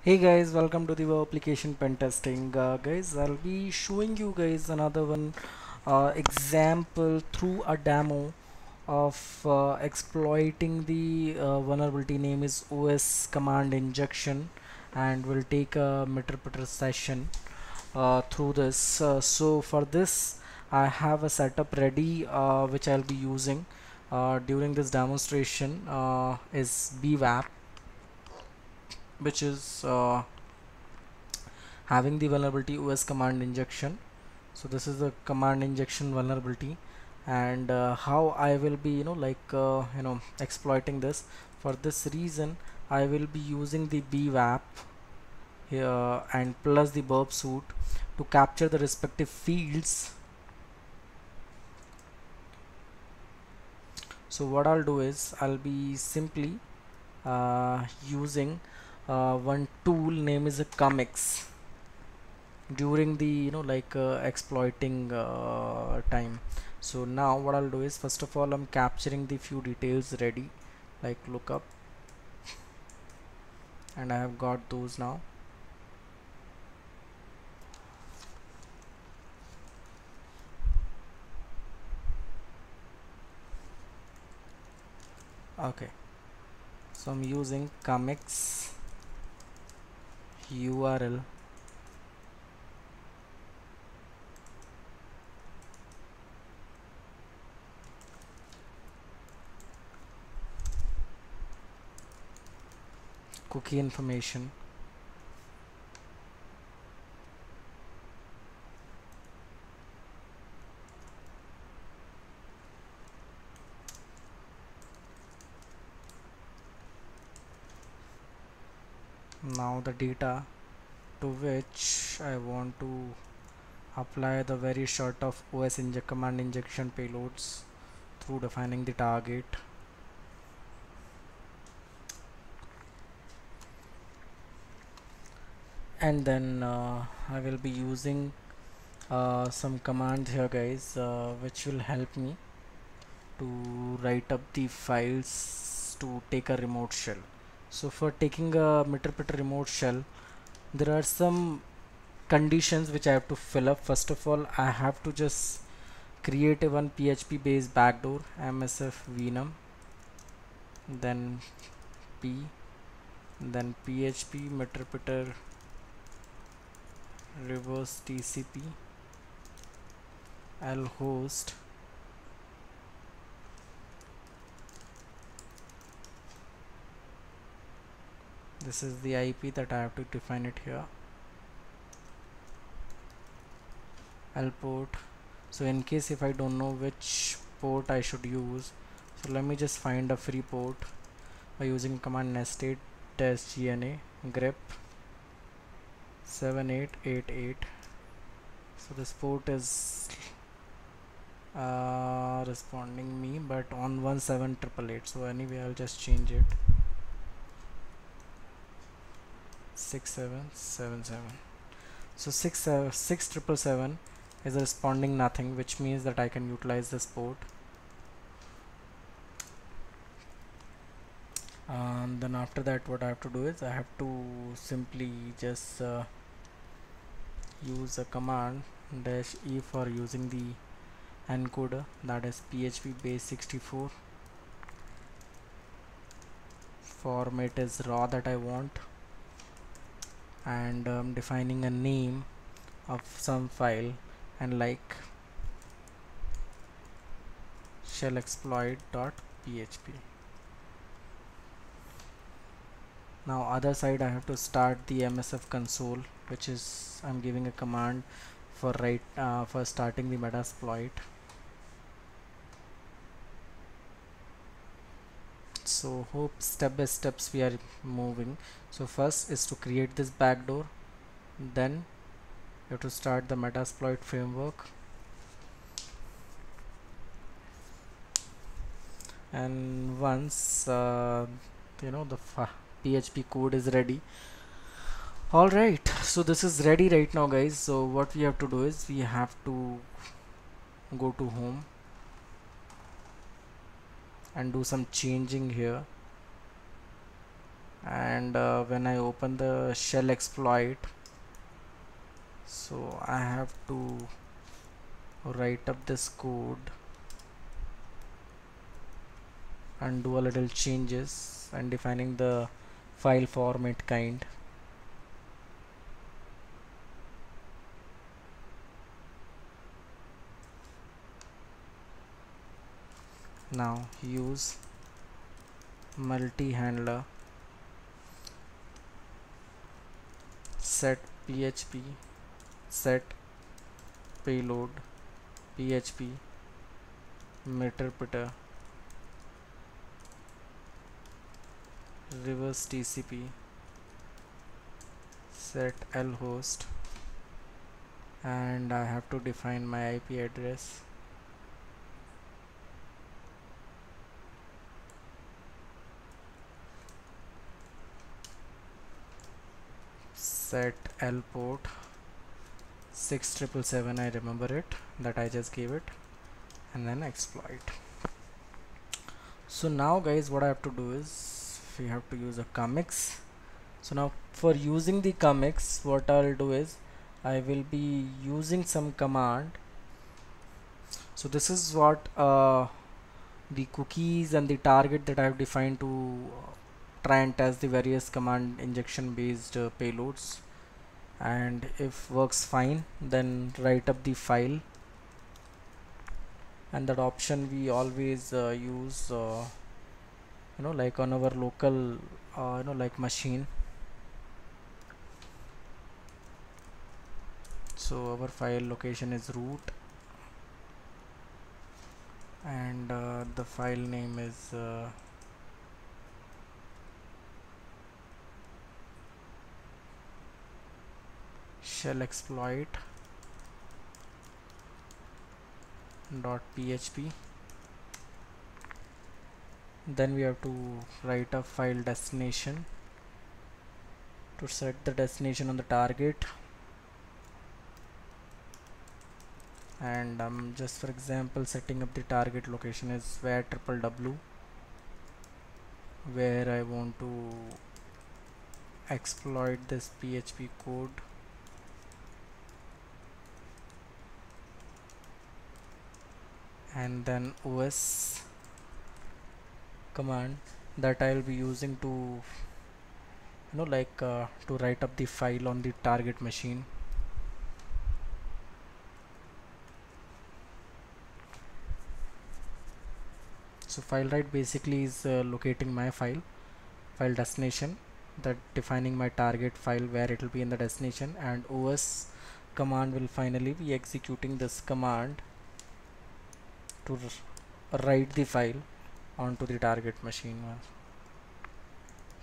Hey guys, welcome to the Web application pen testing. Guys, I'll be showing you guys another one example through a demo of exploiting the vulnerability name is OS command injection, and we'll take a interpreter session through this. So for this, I have a setup ready which I'll be using during this demonstration is BWAP, which is having the vulnerability OS command injection. So this is the command injection vulnerability, and how I will be exploiting this. For this reason, I will be using the BWAP here and plus the burp suite to capture the respective fields. So what I'll do is I'll be simply using one tool name is a Comex during the exploiting time. So now what I'll do is, first of all, I'm capturing the few details ready, like lookup, and I have got those now. Okay, so I'm using Comex URL cookie information. Now the data to which I want to apply the very short of OS inject command injection payloads through defining the target. And then I will be using some commands here, guys, which will help me to write up the files to take a remote shell. So for taking a interpreter remote shell, there are some conditions which I have to fill up. First of all, I have to just create a one PHP based backdoor MSF Venum, then P, then PHP interpreter reverse TCP lhost. This is the IP that I have to define it here. L port. So in case if I don't know which port I should use, so let me just find a free port by using command nested -gna grep 7888. So this port is responding me but on 17888. So anyway, I'll just change it 6777. So 6777 is responding nothing, which means that I can utilize this port. And then after that, what I have to do is I have to simply just use a command -e for using the encoder, that is PHP base 64. Format is raw that I want, and defining a name of some file, and like shell exploit.php. Now other side, I have to start the MSF console, which is I'm giving a command for for starting the Metasploit. So hope step by steps we are moving. So first is to create this backdoor, then you have to start the Metasploit framework, and once the PHP code is ready. Alright, so this is ready right now, guys. So what we have to do is we have to go to home and do some changing here. and when I open the shell exploit, so I have to write up this code and do a little changes and defining the file format kind. Now use multi-handler set php set payload php meterpreter reverse tcp set lhost, and I have to define my IP address. Set L port 6777, I remember it, that I just gave it, and then exploit. So now guys, what I have to do is we have to use a commix. So now for using the commix, what I'll do is I will be using some command. So this is what the cookies and the target that I have defined to try and test the various command injection based payloads, and if works fine, then write up the file. And that option we always use like on our local like machine. So our file location is root, and the file name is shell exploit .php. Then we have to write a file destination to set the destination on the target, and I'm just for example setting up the target location is where www, where I want to exploit this PHP code. And then OS command that I'll be using to to write up the file on the target machine. So file write basically is locating my file destination, that defining my target file where it will be in the destination, and OS command will finally be executing this command to write the file onto the target machine.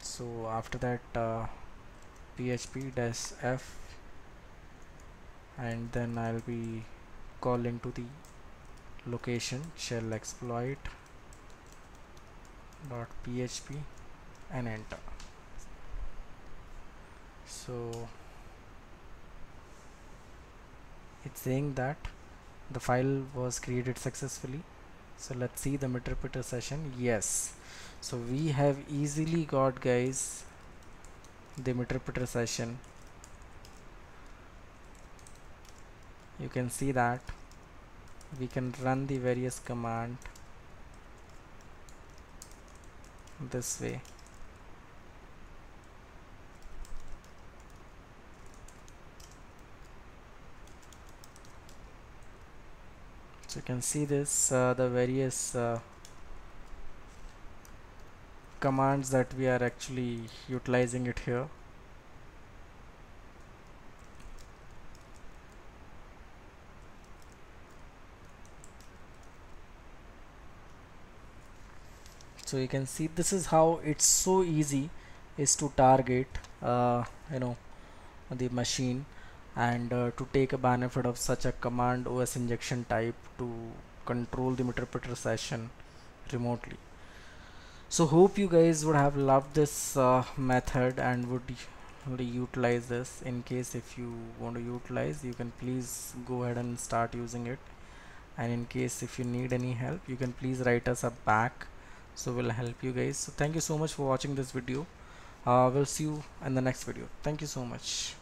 So after that php-f, and then I'll be calling to the location shell exploit .php and enter. So it's saying that the file was created successfully. So let's see the meterpreter session. Yes, so we have easily got guys the meterpreter session. You can see that we can run the various command this way. So you can see this the various commands that we are actually utilizing it here. So you can see this is how it's so easy is to target the machine, and to take a benefit of such a command OS injection type to control the meterpreter session remotely. So hope you guys would have loved this method and would utilize this. In case if you want to utilize, you can please go ahead and start using it, and in case if you need any help, you can please write us a back, so we'll help you guys. So thank you so much for watching this video. We'll see you in the next video. Thank you so much.